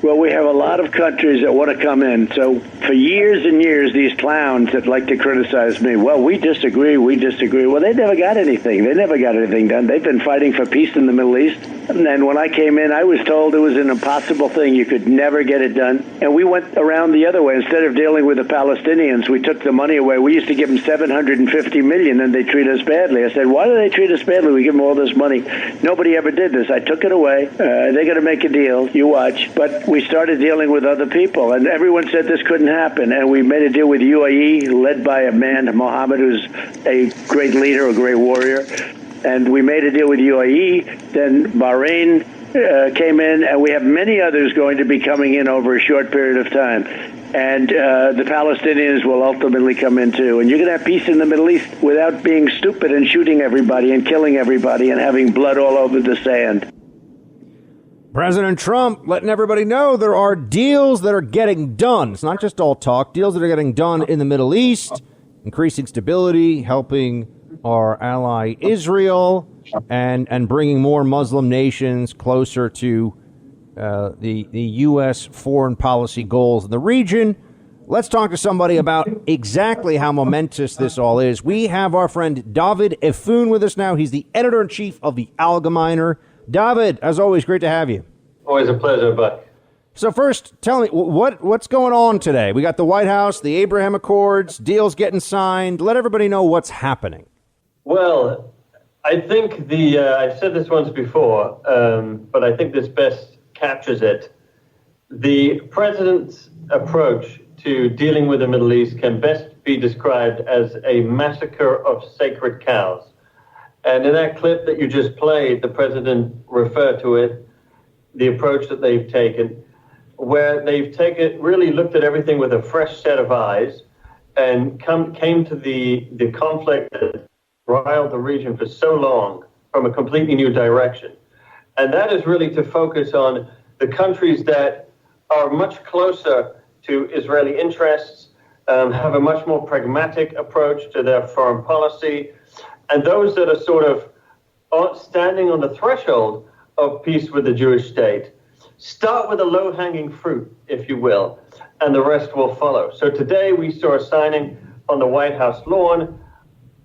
Well, we have a lot of countries that want to come in. So for years and years, these clowns that like to criticize me, well, we disagree. Well, they never got anything. They never got anything done. They've been fighting for peace in the Middle East. And then when I came in, I was told it was an impossible thing. You could never get it done. And we went around the other way. Instead of dealing with the Palestinians, we took the money away. We used to give them $750 million, and they treat us badly. I said, why do they treat us badly? We give them all this money. Nobody ever did this. I took it away. They're going to make a deal. You watch. But we started dealing with other people, and everyone said this couldn't happen. And we made a deal with UAE, led by a man, Mohammed, who's a great leader, a great warrior. And we made a deal with UAE. Then Bahrain came in, and we have many others going to be coming in over a short period of time. And the Palestinians will ultimately come in too. And you're going to have peace in the Middle East without being stupid and shooting everybody and killing everybody and having blood all over the sand. President Trump letting everybody know there are deals that are getting done. It's not just all talk. Deals that are getting done in the Middle East, increasing stability, helping our ally Israel, and bringing more Muslim nations closer to the U.S. foreign policy goals in the region. Let's talk to somebody about exactly how momentous this all is. We have our friend Dovid Efune with us now. He's the editor-in-chief of the Algemeiner. Dovid, as always, great to have you. Always a pleasure, Buck. So first, tell me, what's going on today? We got the White House, the Abraham Accords, deals getting signed. Let everybody know what's happening. Well, I think I've said this once before, but I think this best captures it. The president's approach to dealing with the Middle East can best be described as a massacre of sacred cows. And in that clip that you just played, the president referred to it, the approach that they've taken, where they've really looked at everything with a fresh set of eyes and came to the conflict that riled the region for so long from a completely new direction. And that is really to focus on the countries that are much closer to Israeli interests, have a much more pragmatic approach to their foreign policy, and those that are sort of standing on the threshold of peace with the Jewish state. Start with a low-hanging fruit, if you will, and the rest will follow. So today we saw a signing on the White House lawn,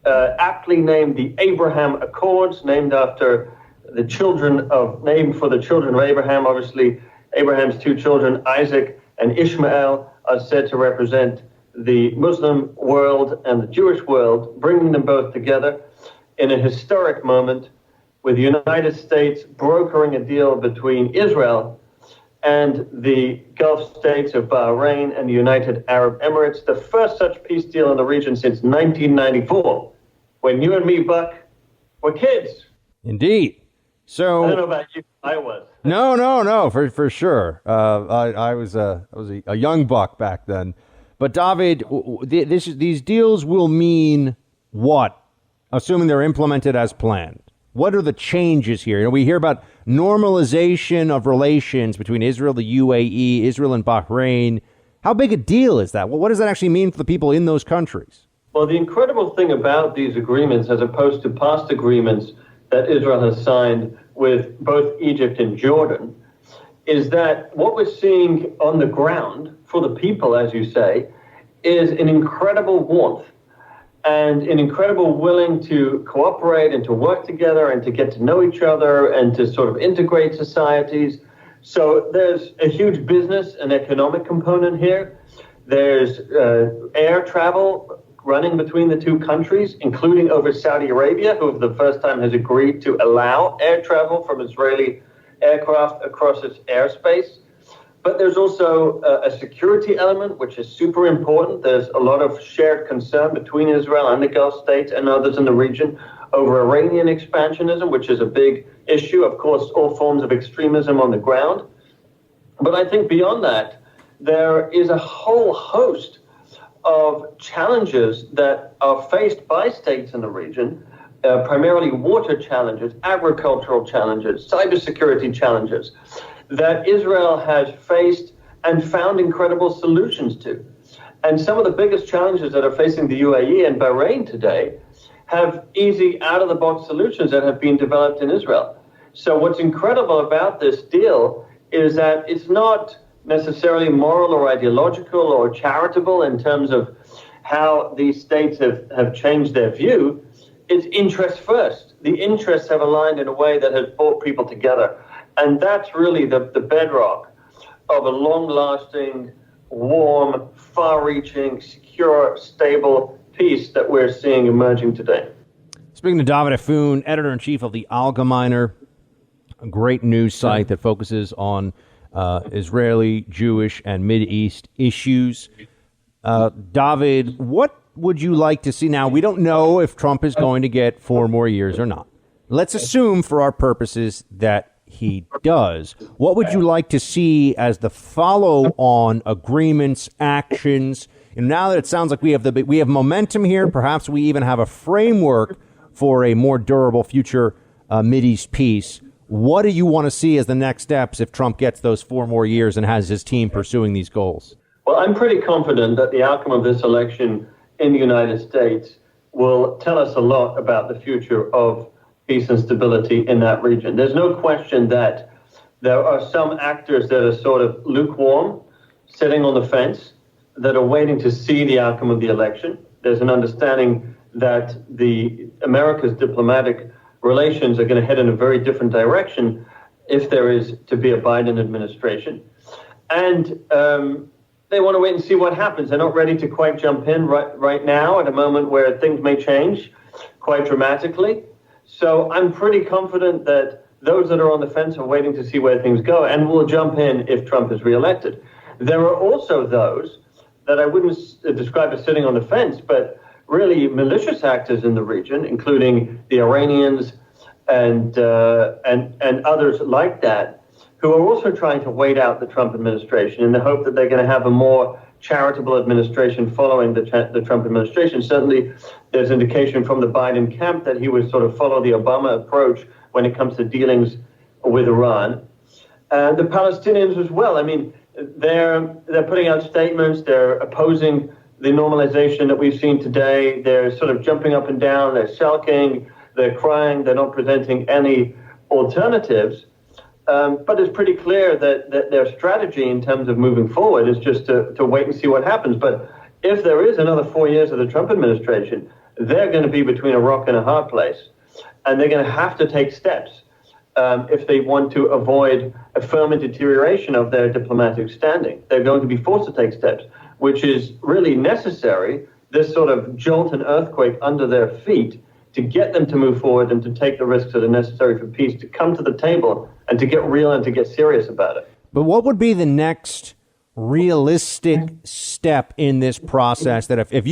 aptly named the Abraham Accords, named after named for the children of Abraham. Obviously, Abraham's two children, Isaac and Ishmael, are said to represent the Muslim world and the Jewish world, bringing them both together in a historic moment, with the United States brokering a deal between Israel and the Gulf states of Bahrain and the United Arab Emirates, the first such peace deal in the region since 1994, when you and me, Buck, were kids. Indeed. So I don't know about you, I was. No, for sure. I was a young buck back then. But David, these deals will mean what? Assuming they're implemented as planned. What are the changes here? You know, we hear about normalization of relations between Israel, the UAE, Israel and Bahrain. How big a deal is that? Well, what does that actually mean for the people in those countries? Well, the incredible thing about these agreements, as opposed to past agreements that Israel has signed with both Egypt and Jordan, is that what we're seeing on the ground for the people, as you say, is an incredible warmth and an incredible willing to cooperate and to work together and to get to know each other and to sort of integrate societies. So there's a huge business and economic component here. There's air travel running between the two countries, including over Saudi Arabia, who for the first time has agreed to allow air travel from Israeli aircraft across its airspace. But there's also a security element, which is super important. There's a lot of shared concern between Israel and the Gulf states and others in the region over Iranian expansionism, which is a big issue. Of course, all forms of extremism on the ground. But I think beyond that, there is a whole host of challenges that are faced by states in the region, primarily water challenges, agricultural challenges, cybersecurity challenges, that Israel has faced and found incredible solutions to. And some of the biggest challenges that are facing the UAE and Bahrain today have easy, out-of-the-box solutions that have been developed in Israel. So what's incredible about this deal is that it's not necessarily moral or ideological or charitable in terms of how these states have changed their view. It's interest first. The interests have aligned in a way that has brought people together. And that's really the bedrock of a long-lasting, warm, far-reaching, secure, stable peace that we're seeing emerging today. Speaking to Dovid Efune, editor-in-chief of the Algemeiner, a great news site that focuses on Israeli, Jewish, and Mideast issues. Dovid, what would you like to see? Now, we don't know if Trump is going to get 4 more years or not. Let's assume for our purposes that he does. What would you like to see as the follow-on agreements, actions? And now that it sounds like we have momentum here, perhaps we even have a framework for a more durable future Mideast peace. What do you want to see as the next steps if Trump gets those 4 more years and has his team pursuing these goals? Well, I'm pretty confident that the outcome of this election in the United States will tell us a lot about the future of peace and stability in that region. There's no question that there are some actors that are sort of lukewarm, sitting on the fence, that are waiting to see the outcome of the election. There's an understanding that America's diplomatic relations are going to head in a very different direction if there is to be a Biden administration. And they want to wait and see what happens. They're not ready to quite jump in right now at a moment where things may change quite dramatically. So I'm pretty confident that those that are on the fence are waiting to see where things go and will jump in if Trump is reelected. There are also those that I wouldn't describe as sitting on the fence, but really malicious actors in the region, including the Iranians and others like that, who are also trying to wait out the Trump administration in the hope that they're going to have a more charitable administration following the Trump administration. Certainly, there's indication from the Biden camp that he would sort of follow the Obama approach when it comes to dealings with Iran. And the Palestinians as well. I mean, they're putting out statements. They're opposing the normalization that we've seen today. They're sort of jumping up and down. They're sulking. They're crying. They're not presenting any alternatives. But it's pretty clear that their strategy in terms of moving forward is just to wait and see what happens. But if there is another 4 years of the Trump administration, they're going to be between a rock and a hard place. And they're going to have to take steps if they want to avoid a further deterioration of their diplomatic standing. They're going to be forced to take steps, which is really necessary, this sort of jolt and earthquake under their feet, to get them to move forward and to take the risks that are necessary for peace, to come to the table and to get real and to get serious about it. But what would be the next realistic step in this process that if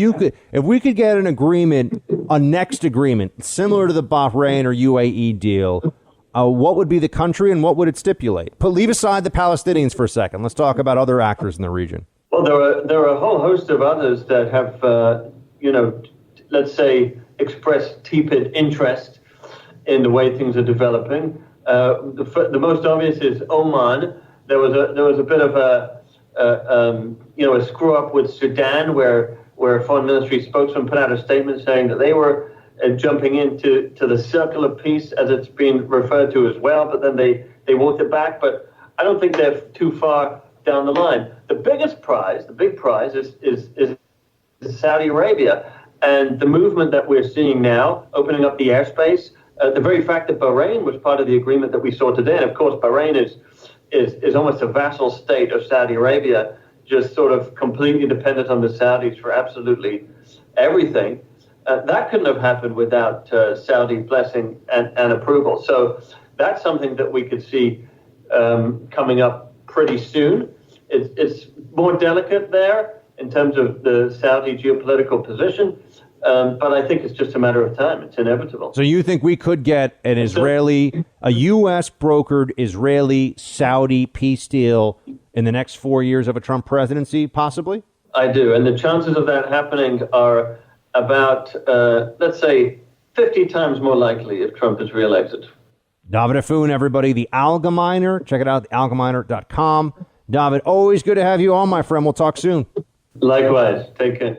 we could get an agreement, a next agreement similar to the Bahrain or UAE deal, what would be the country and what would it stipulate? Leave aside the Palestinians for a second. Let's talk about other actors in the region. Well, there are a whole host of others that have, let's say, expressed tepid interest in the way things are developing. The most obvious is Oman. There was a bit of a screw up with Sudan, where a foreign ministry spokesman put out a statement saying that they were jumping into the circle of peace, as it's been referred to as well, but then they walked it back. But I don't think they're too far down the line. The big prize is Saudi Arabia. And the movement that we're seeing now, opening up the airspace, the very fact that Bahrain was part of the agreement that we saw today, and of course Bahrain is almost a vassal state of Saudi Arabia, just sort of completely dependent on the Saudis for absolutely everything. That couldn't have happened without Saudi blessing and approval. So that's something that we could see coming up pretty soon. It's more delicate there in terms of the Saudi geopolitical position. But I think it's just a matter of time. It's inevitable. So you think we could get a U.S. brokered Israeli-Saudi peace deal in the next 4 years of a Trump presidency, possibly? I do. And the chances of that happening are about, let's say, 50 times more likely if Trump is reelected. Dovid Efune, everybody, the Algemeiner. Check it out, algemeiner.com. Dovid, always good to have you on, my friend. We'll talk soon. Likewise. Take care.